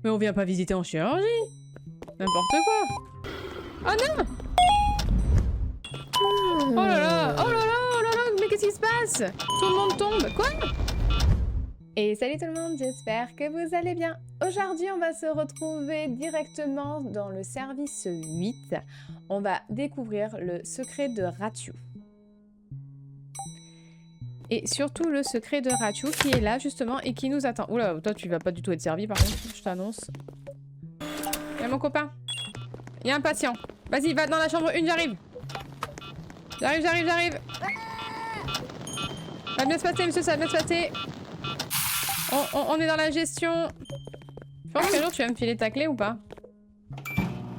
Mais on vient pas visiter en chirurgie. N'importe quoi. Oh non! Oh là là! Oh là là! Oh là là! Mais qu'est-ce qui se passe? Tout le monde tombe. Quoi? Et salut tout le monde, j'espère que vous allez bien. Aujourd'hui, on va se retrouver directement dans le service 8. On va découvrir le secret de Rachou. Et surtout le secret de Rachou qui est là justement et qui nous attend. Oula, toi tu vas pas du tout être servi par contre, je t'annonce. Y'a mon copain. Y'a un patient. Vas-y, va dans la chambre 1, j'arrive. J'arrive. Ça va bien se passer, monsieur, ça va bien se passer. On est dans la gestion. Je pense qu'un jour tu vas me filer ta clé ou pas?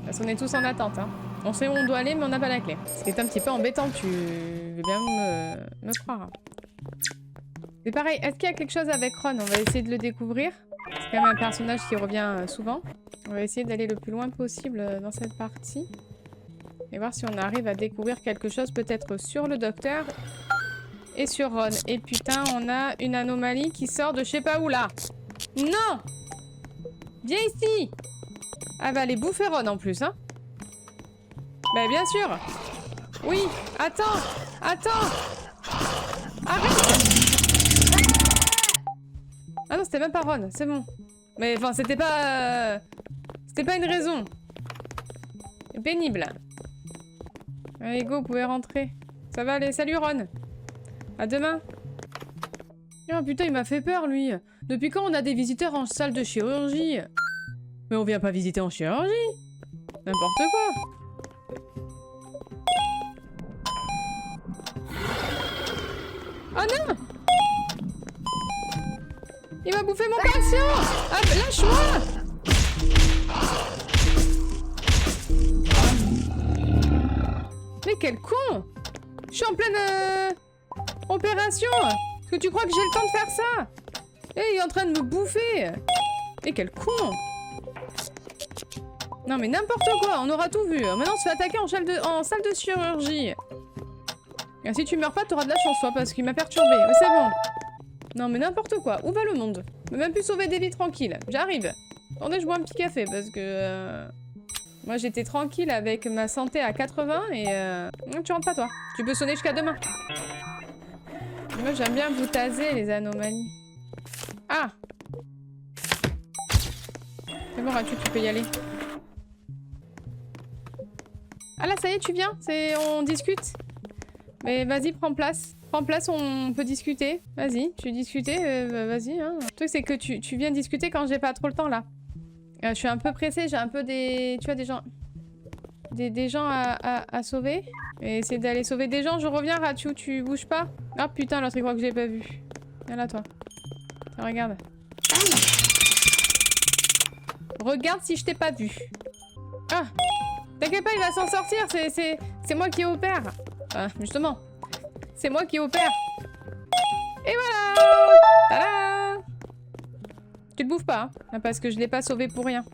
Parce qu'on est tous en attente. Hein. On sait où on doit aller, mais on n'a pas la clé. Ce qui est un petit peu embêtant, tu veux bien me croire. Hein. C'est pareil, est-ce qu'il y a quelque chose avec Ron? On va essayer de le découvrir. C'est quand même un personnage qui revient souvent. On va essayer d'aller le plus loin possible dans cette partie. Et voir si on arrive à découvrir quelque chose peut-être sur le docteur et sur Ron. Et putain, on a une anomalie qui sort de je sais pas où là. Non! Viens ici! Ah, va aller bouffer Ron en plus, hein? Bah bien sûr! Oui! Attends! Arrête! Ah non, c'était même pas Ron, c'est bon. Mais enfin, c'était pas une raison. C'est pénible. Allez, go, vous pouvez rentrer. Ça va aller, salut Ron. À demain. Oh putain, il m'a fait peur, lui. Depuis quand on a des visiteurs en salle de chirurgie? Mais on vient pas visiter en chirurgie. N'importe quoi. Oh non! Il va bouffer mon patient! Ah, lâche-moi! Mais quel con! Je suis en pleine opération! Est-ce que tu crois que j'ai le temps de faire ça? Et il est en train de me bouffer! Mais quel con! Non mais n'importe quoi, on aura tout vu. Maintenant on se fait attaquer en salle de chirurgie. Et si tu meurs pas, t'auras de la chance, toi, parce qu'il m'a perturbé. Mais c'est bon. Non mais n'importe quoi, où va le monde? Je peux même plus sauver des vies tranquilles. J'arrive. Attendez, je bois un petit café parce que... Moi j'étais tranquille avec ma santé à 80 et... Non, tu rentres pas toi. Tu peux sonner jusqu'à demain. Moi j'aime bien vous taser les anomalies. Ah! C'est bon Rachou, tu peux y aller. Ah là ça y est, tu viens? On discute? Mais vas-y, prends place. Prends place, on peut discuter. Vas-y, tu veux discuter, vas-y. Hein. Le truc, c'est que tu viens discuter quand j'ai pas trop le temps, là. Je suis un peu pressée, j'ai un peu des... Tu vois, des gens... Des gens à sauver. Et essayer d'aller sauver des gens. Je reviens, Rachou, tu bouges pas? Ah putain, l'autre, il croit que je l'ai pas vu. Viens là, toi. Tiens, regarde. Regarde si je t'ai pas vu. Ah! T'inquiète pas, il va s'en sortir, c'est moi qui opère. Justement. C'est moi qui opère. Et voilà! Tada! Tu le bouffes pas, hein, parce que je l'ai pas sauvé pour rien.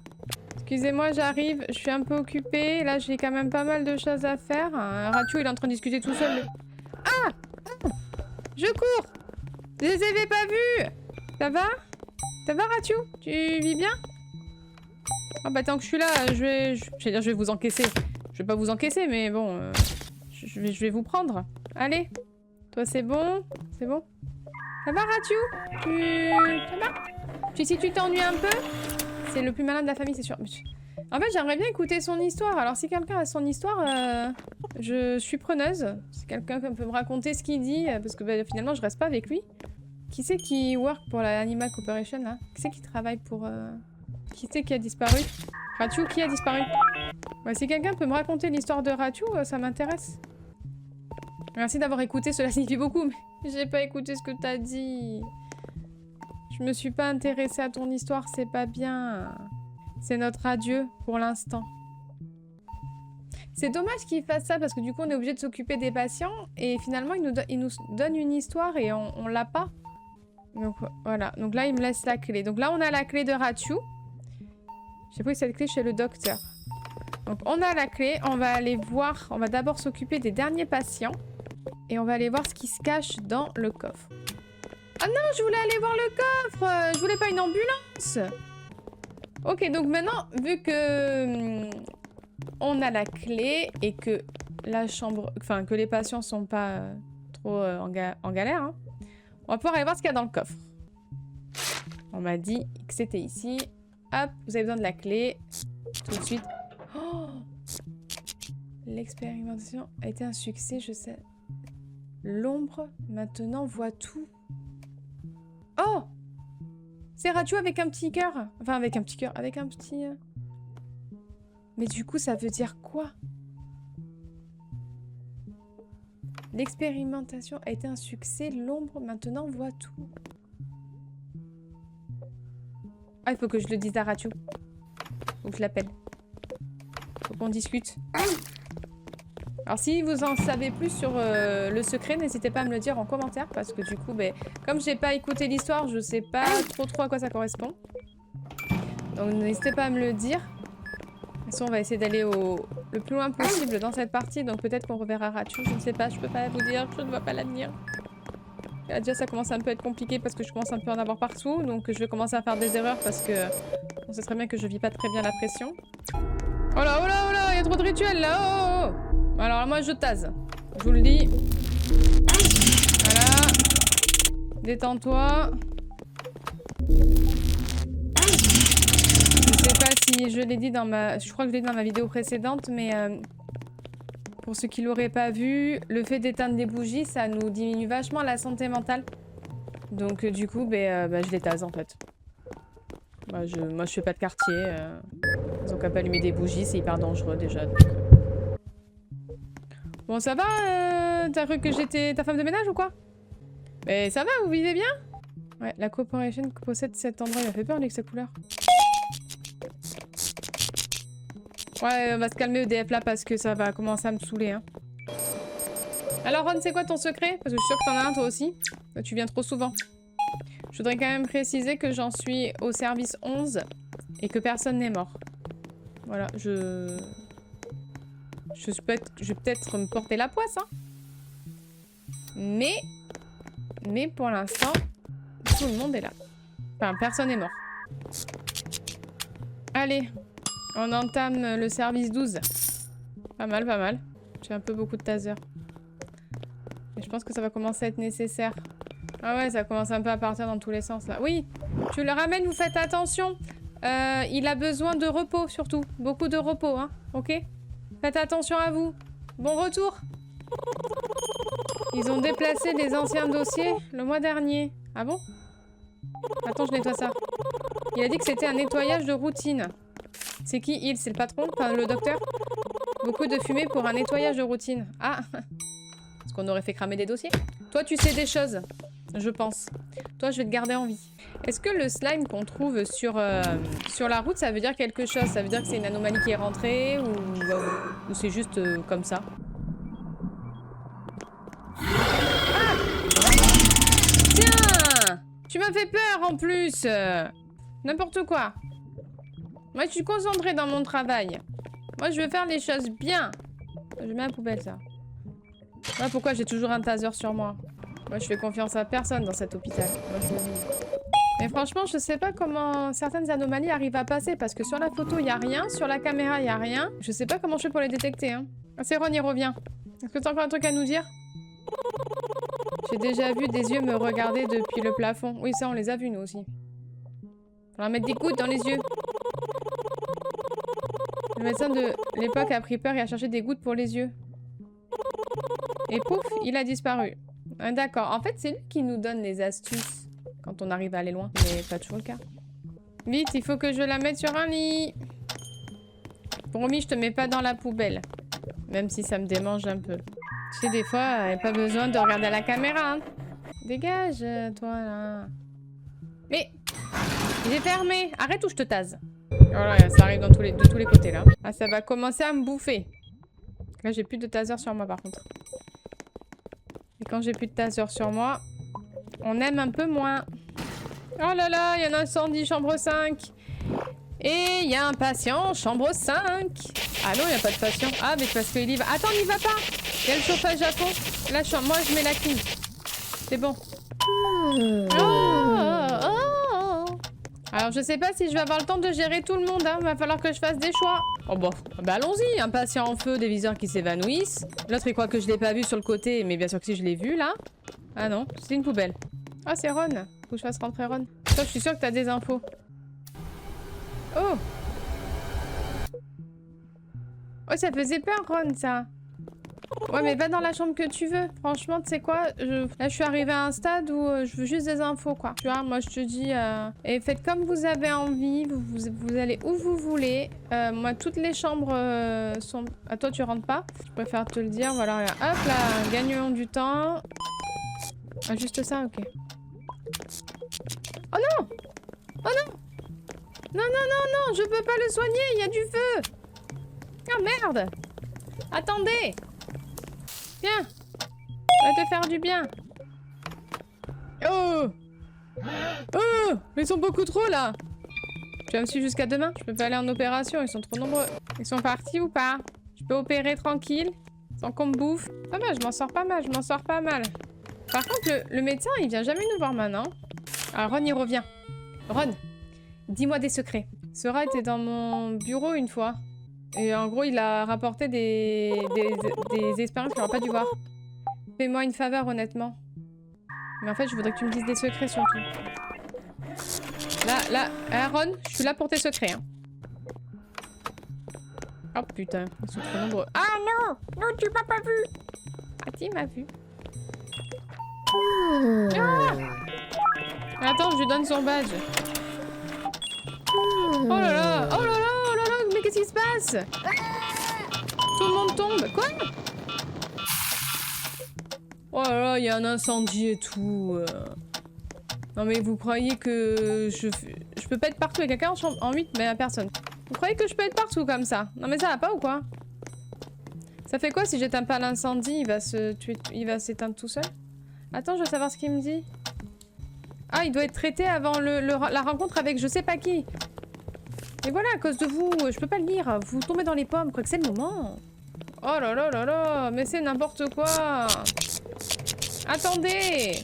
Excusez-moi, j'arrive, je suis un peu occupée. Là, j'ai quand même pas mal de choses à faire. Rachou, il est en train de discuter tout seul. Ah! Je cours! Je les avais pas vus! Ça va? Ça va, Rachou? Tu vis bien? Ah bah tant que je suis là, je vais vous encaisser. Je vais pas vous encaisser, mais bon, je vais vous prendre. Allez, toi c'est bon? C'est bon? Ça va Rachou? Ça va? Si tu t'ennuies un peu? C'est le plus malin de la famille, c'est sûr. En fait, j'aimerais bien écouter son histoire. Alors si quelqu'un a son histoire, je suis preneuse. Si quelqu'un peut me raconter ce qu'il dit, parce que bah, finalement je reste pas avec lui. Qui c'est qui work pour la Animal Corporation là? Qui c'est qui travaille pour... Qui c'est qui a disparu? Rachou, qui a disparu? Ouais, si quelqu'un peut me raconter l'histoire de Rachou, ça m'intéresse. Merci d'avoir écouté, cela signifie beaucoup, mais j'ai pas écouté ce que t'as dit. Je me suis pas intéressée à ton histoire, c'est pas bien. C'est notre adieu pour l'instant. C'est dommage qu'il fasse ça parce que du coup on est obligé de s'occuper des patients et finalement il nous donne une histoire et on l'a pas. Donc voilà, donc là il me laisse la clé. Donc là on a la clé de Rachou. J'ai pris cette clé chez le docteur. Donc on a la clé, on va aller voir, on va d'abord s'occuper des derniers patients. Et on va aller voir ce qui se cache dans le coffre. Ah non, je voulais aller voir le coffre! Je voulais pas une ambulance! Ok, donc maintenant, vu que on a la clé et que la chambre, enfin que les patients sont pas trop en galère, hein, on va pouvoir aller voir ce qu'il y a dans le coffre. On m'a dit que c'était ici. Hop, vous avez besoin de la clé. Tout de suite. Oh, l'expérimentation a été un succès, je sais. L'ombre maintenant voit tout. Oh, c'est Rachou avec un petit cœur. Enfin, avec un petit cœur. Avec un petit... Mais du coup, ça veut dire quoi? L'expérimentation a été un succès. L'ombre maintenant voit tout. Ah, il faut que je le dise à Rachou. Faut que je l'appelle. Faut qu'on discute. Alors, si vous en savez plus sur le secret, n'hésitez pas à me le dire en commentaire. Parce que du coup, comme j'ai pas écouté l'histoire, je sais pas trop à quoi ça correspond. Donc, n'hésitez pas à me le dire. De toute façon, on va essayer d'aller le plus loin possible dans cette partie. Donc, peut-être qu'on reverra Rachou. Je ne sais pas, je peux pas vous dire. Je ne vois pas l'avenir. Là, déjà, ça commence un peu à être compliqué parce que je commence un peu à en avoir partout. Donc, je vais commencer à faire des erreurs parce que on sait très bien que je vis pas très bien la pression. Oh là, oh là, oh là, il y a trop de rituels là. Oh, oh, oh. Alors, moi, je tase. Je vous le dis. Voilà. Détends-toi. Je sais pas si je l'ai dit dans ma... Je crois que je l'ai dit dans ma vidéo précédente, mais... Pour ceux qui l'auraient pas vu, le fait d'éteindre des bougies, ça nous diminue vachement la santé mentale. Donc du coup, je les tase en fait. Moi je fais pas de quartier. Ils ont qu'à pas allumer des bougies, c'est hyper dangereux déjà. Donc... Bon ça va t'as cru que j'étais ta femme de ménage ou quoi? Mais ça va, vous vivez bien? Ouais, la corporation possède cet endroit, il m'a fait peur avec sa couleur. Ouais, on va se calmer EDF là parce que ça va commencer à me saouler. Hein. Alors Ron, c'est quoi ton secret? Parce que je suis sûre que t'en as un toi aussi. Tu viens trop souvent. Je voudrais quand même préciser que j'en suis au service 11 et que personne n'est mort. Voilà, je vais peut-être me porter la poisse. Hein. Mais pour l'instant, tout le monde est là. Enfin, personne n'est mort. Allez. On entame le service 12. Pas mal, pas mal. J'ai un peu beaucoup de taser. Mais je pense que ça va commencer à être nécessaire. Ah ouais, ça commence un peu à partir dans tous les sens là. Oui, tu le ramènes, vous faites attention. Il a besoin de repos surtout. Beaucoup de repos, hein. Ok? Faites attention à vous. Bon retour. Ils ont déplacé les anciens dossiers le mois dernier. Ah bon? Attends, je nettoie ça. Il a dit que c'était un nettoyage de routine. C'est qui il? C'est le patron? Enfin, le docteur? Beaucoup de fumée pour un nettoyage de routine. Ah! Est-ce qu'on aurait fait cramer des dossiers? Toi, tu sais des choses. Je pense. Toi, je vais te garder en vie. Est-ce que le slime qu'on trouve sur la route, ça veut dire quelque chose? Ça veut dire que c'est une anomalie qui est rentrée? Ou c'est juste comme ça? Ah! Tiens! Tu m'as fait peur en plus! N'importe quoi. Moi, je suis concentrée dans mon travail. Moi, je veux faire les choses bien. Je mets à la poubelle, ça. Ouais, pourquoi j'ai toujours un taser sur moi? Moi, je fais confiance à personne dans cet hôpital. Moi, je le dis. Mais franchement, je sais pas comment certaines anomalies arrivent à passer. Parce que sur la photo, il n'y a rien. Sur la caméra, il n'y a rien. Je sais pas comment je fais pour les détecter. Hein. Ah, c'est Ron, il revient. Est-ce que tu as encore un truc à nous dire? J'ai déjà vu des yeux me regarder depuis le plafond. Oui, ça, on les a vus, nous aussi. On va mettre des gouttes dans les yeux. Le médecin de l'époque a pris peur et a cherché des gouttes pour les yeux. Et pouf, il a disparu. Ah, d'accord. En fait, c'est lui qui nous donne les astuces quand on arrive à aller loin. Mais pas toujours le cas. Vite, il faut que je la mette sur un lit. Promis, je te mets pas dans la poubelle. Même si ça me démange un peu. Tu sais, des fois, il n'y a pas besoin de regarder à la caméra. Hein. Dégage, toi, là. Mais... j'ai fermé. Arrête ou je te tase. Voilà, ça arrive de tous les côtés, là. Ah, ça va commencer à me bouffer. Là, j'ai plus de taser sur moi, par contre. Et quand j'ai plus de taser sur moi, on aime un peu moins. Oh là là, il y a un incendie, chambre 5. Et il y a un patient, chambre 5. Ah non, il n'y a pas de patient. Ah, mais parce qu'il y va. Attends, n'y va pas. Il y a le chauffage à fond. Là, moi, je mets la clim. C'est bon. Oh, oh, oh. Alors, je sais pas si je vais avoir le temps de gérer tout le monde, hein. Va falloir que je fasse des choix. Oh bon, bah allons-y. Un patient en feu, des viseurs qui s'évanouissent. L'autre, il croit que je l'ai pas vu sur le côté, mais bien sûr que si, je l'ai vu, là. Ah non, c'est une poubelle. Ah, c'est Ron. Faut que je fasse rentrer Ron. Toi, je suis sûre que t'as des infos. Oh! Oh, ça faisait peur, Ron, ça. Ouais, mais va dans la chambre que tu veux. Franchement, tu sais quoi, là, je suis arrivée à un stade où je veux juste des infos, quoi. Tu vois, moi, je te dis... Et faites comme vous avez envie. Vous allez où vous voulez. Moi, toutes les chambres sont... Ah, toi, tu rentres pas. Je préfère te le dire. Voilà, regarde. Hop, là, gagnons du temps. Ah, juste ça, ok. Oh non! Oh non! Non, non, non, non! Je peux pas le soigner! Il y a du feu! Oh, merde! Attendez! Viens! Ça va te faire du bien. Oh! Oh! Ils sont beaucoup trop, là! Tu vas me suivre jusqu'à demain? Je peux pas aller en opération, ils sont trop nombreux. Ils sont partis ou pas? Je peux opérer tranquille, sans qu'on me bouffe. Ça va, je m'en sors pas mal, je m'en sors pas mal. Par contre, le médecin, il vient jamais nous voir maintenant. Ah, Ron, il revient. Ron, dis-moi des secrets. Ce rat était dans mon bureau une fois. Et en gros, il a rapporté des expériences qu'il n'aurait pas dû voir. Fais-moi une faveur, honnêtement. Mais en fait, je voudrais que tu me dises des secrets, surtout. Là, Ron, je suis là pour tes secrets, hein. Oh putain, ils sont trop nombreux. Ah non! Non, tu m'as pas vu! Ah, tu m'as vu. Ah! Attends, je lui donne son badge. Oh là là! Oh là là! Oh là là! Mais qu'est-ce qui se passe? Tout le monde tombe. Quoi? Oh là là, il y a un incendie et tout. Non mais vous croyez que je peux pas être partout? Il y a quelqu'un en chambre en 8, mais à personne. Vous croyez que je peux être partout comme ça? Non mais ça va pas ou quoi? Ça fait quoi si j'éteins pas l'incendie? Il va se tuer, il va s'éteindre tout seul? Attends, je veux savoir ce qu'il me dit. Ah, il doit être traité avant la rencontre avec je sais pas qui. Et voilà, à cause de vous, je peux pas le lire. Vous tombez dans les pommes, quoi que c'est le moment. Oh là là là là, mais c'est n'importe quoi. Attendez.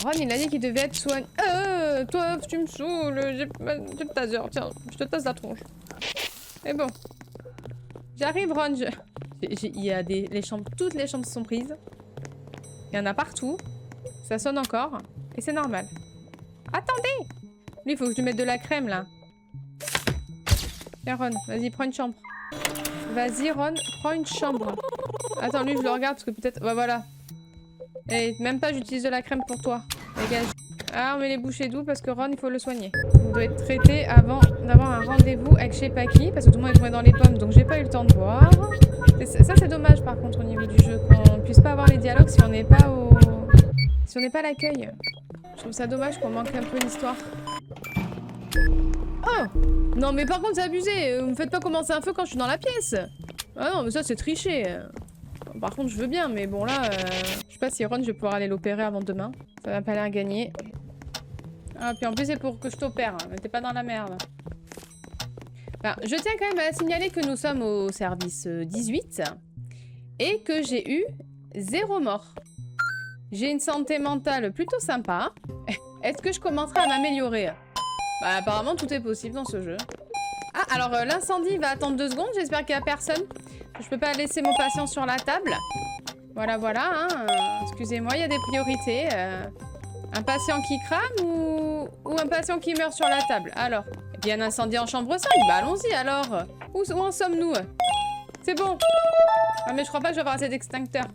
Ron, il a dit qu'il devait être soigné. Toi, tu me saoules. J'ai le taser. Tiens, je te tasse la tronche. Mais bon. J'arrive, Ron. Il y a les chambres, toutes les chambres sont prises. Il y en a partout. Ça sonne encore. Et c'est normal. Attendez! Lui, il faut que je lui mette de la crème, là. Tiens, Ron, vas-y, prends une chambre. Vas-y, Ron, prends une chambre. Attends, lui, je le regarde, parce que peut-être... Bah, voilà. Et même pas, j'utilise de la crème pour toi. Dégage. Ah, on met les bouchées doux, parce que Ron, il faut le soigner. Il doit être traité avant d'avoir un rendez-vous avec je sais pas qui, parce que tout le monde est tombé dans les pommes, donc j'ai pas eu le temps de voir. Ça, c'est dommage, par contre, au niveau du jeu, qu'on puisse pas avoir les dialogues si on n'est pas au... Si on n'est pas à l'accueil. Je trouve ça dommage qu'on manque un peu l'histoire. Oh! Non mais par contre c'est abusé, vous me faites pas commencer un feu quand je suis dans la pièce. Ah non mais ça c'est triché. Par contre je veux bien mais bon là, je sais pas si Ron je vais pouvoir aller l'opérer avant demain. Ça va pas l'air gagné. Ah puis en plus c'est pour que je t'opère, hein. T'es pas dans la merde. Enfin, je tiens quand même à signaler que nous sommes au service 18 et que j'ai eu 0 mort. J'ai une santé mentale plutôt sympa. Est-ce que je commencerai à m'améliorer? Bah apparemment tout est possible dans ce jeu. Ah alors l'incendie va attendre 2 secondes, j'espère qu'il y a personne. Je peux pas laisser mon patient sur la table. Voilà voilà, hein. Excusez-moi, il y a des priorités. Un patient qui crame ou un patient qui meurt sur la table? Alors, il y a un incendie en chambre 5, bah allons-y alors. Où en sommes-nous? C'est bon. Ah mais je crois pas que je vais avoir assez d'extincteurs.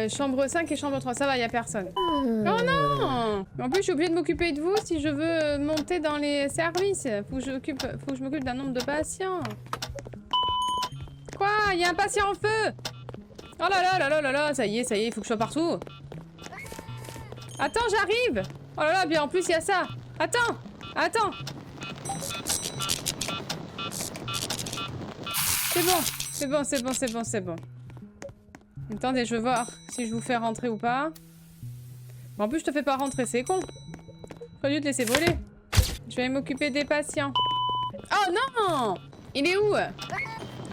Chambre 5 et chambre 3, ça va, il y a personne. Oh non! En plus, je suis obligée de m'occuper de vous si je veux monter dans les services. Faut que je m'occupe d'un nombre de patients. Quoi? Il y a un patient en feu! Oh là là là là là là, ça y est, il faut que je sois partout. Attends, j'arrive! Oh là là, bien en plus, il y a ça. Attends! Attends! C'est bon, c'est bon, c'est bon, c'est bon, c'est bon. Attendez, je veux voir si je vous fais rentrer ou pas. Bon, en plus, je te fais pas rentrer, c'est con. J'aurais dû te laisser voler. Je vais m'occuper des patients. Oh non! Il est où?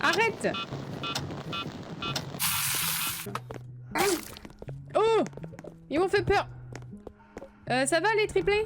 Arrête! Oh! Ils m'ont fait peur. Ça va les triplés?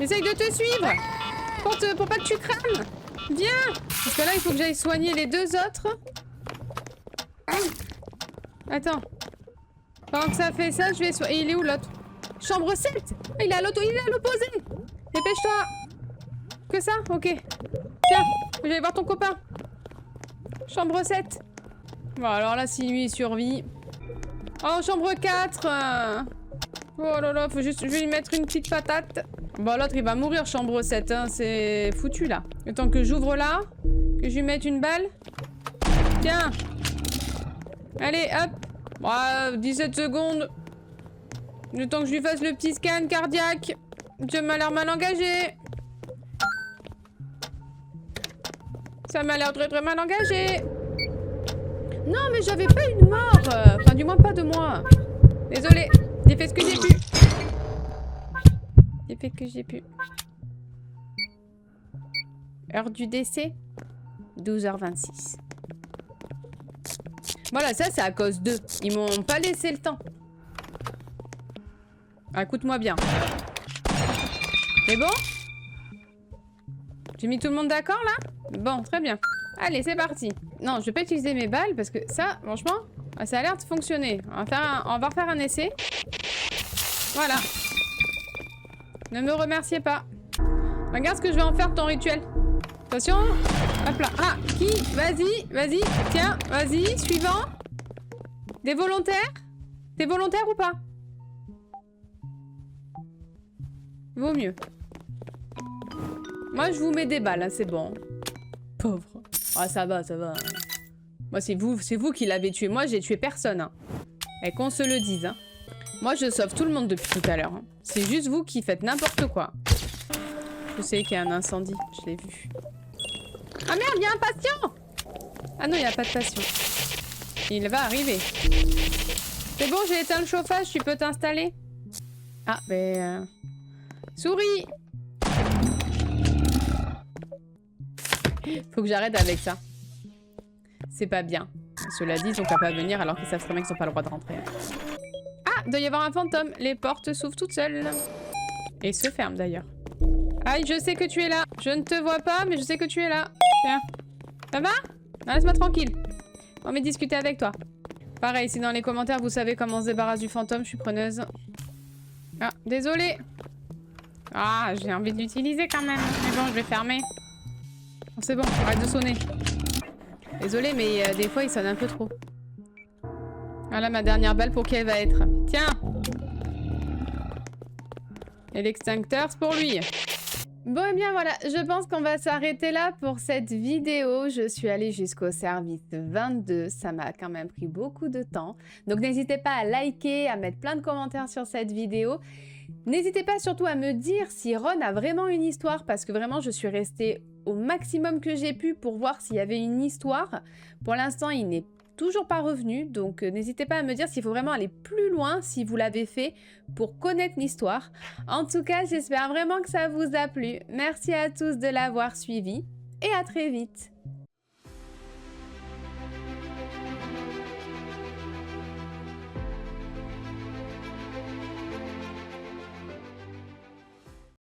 Essaye de te suivre pour pas que tu crames. Viens. Parce que là, il faut que j'aille soigner les deux autres. Attends. Pendant que ça fait ça, je vais soigner... Il est où l'autre? Chambre 7. Il est à l'opposé. Dépêche-toi. Que ça? Ok. Tiens, je vais aller voir ton copain. Chambre 7. Bon, alors là, si lui, il survit... Oh, chambre 4. Oh là là, faut juste... Je vais lui mettre une petite patate. Bon, l'autre, il va mourir, chambre 7. Hein. C'est foutu, là. Le temps que j'ouvre là, que je lui mette une balle. Tiens. Allez, hop. Oh, 17 secondes. Le temps que je lui fasse le petit scan cardiaque. Je m'a l'air mal engagé. Ça m'a l'air très mal engagé. Non, mais j'avais pas une mort. Enfin, du moins pas de moi. Désolée. J'ai fait ce que j'ai pu. J'ai fait ce que j'ai pu. Heure du décès 12h26. Voilà, ça c'est à cause d'eux. Ils m'ont pas laissé le temps. Ah, écoute-moi bien. C'est bon? J'ai mis tout le monde d'accord là? Bon, très bien. Allez, c'est parti. Non, je vais pas utiliser mes balles parce que ça, franchement, ça a l'air de fonctionner. On va refaire un essai. Voilà. Ne me remerciez pas. Regarde ce que je vais en faire de ton rituel. Attention. Hop là. Ah, qui? Vas-y, vas-y. Tiens, vas-y. Suivant. Des volontaires? T'es volontaire ou pas? Vaut mieux. Moi, je vous mets des balles, hein, c'est bon. Pauvre. Ah, ça va, ça va. Moi, c'est vous qui l'avez tué. Moi, j'ai tué personne. Hein. Et qu'on se le dise. Hein. Moi, je sauve tout le monde depuis tout à l'heure. Hein. C'est juste vous qui faites n'importe quoi. Je sais qu'il y a un incendie. Je l'ai vu. Ah merde, il y a un patient! Ah non, il n'y a pas de patient. Il va arriver. C'est bon, j'ai éteint le chauffage, tu peux t'installer. Ah, ben... Souris! Faut que j'arrête avec ça. C'est pas bien. Cela dit, ils ont qu'à pas venir alors qu'ils savent très bien qu'ils n'ont pas le droit de rentrer. Ah, il doit y avoir un fantôme. Les portes s'ouvrent toutes seules. Et se ferment d'ailleurs. Aïe, je sais que tu es là. Je ne te vois pas, mais je sais que tu es là. Tiens. Ça va? Ah, laisse-moi tranquille. On va discuter avec toi. Pareil, si dans les commentaires vous savez comment on se débarrasse du fantôme, je suis preneuse. Ah, désolé. Ah, j'ai envie de l'utiliser quand même. Mais bon, je vais fermer. Oh, c'est bon, arrête de sonner. Désolé, mais des fois, il sonne un peu trop. Voilà ma dernière balle pour qui elle va être. Tiens! Et l'extincteur, c'est pour lui. Bon, et bien voilà, je pense qu'on va s'arrêter là pour cette vidéo. Je suis allée jusqu'au service 22. Ça m'a quand même pris beaucoup de temps. Donc n'hésitez pas à liker, à mettre plein de commentaires sur cette vidéo. N'hésitez pas surtout à me dire si Ron a vraiment une histoire, parce que vraiment, je suis restée au maximum que j'ai pu pour voir s'il y avait une histoire. Pour l'instant, il n'est toujours pas revenu, donc n'hésitez pas à me dire s'il faut vraiment aller plus loin, si vous l'avez fait, pour connaître l'histoire. En tout cas, j'espère vraiment que ça vous a plu. Merci à tous de l'avoir suivi, et à très vite.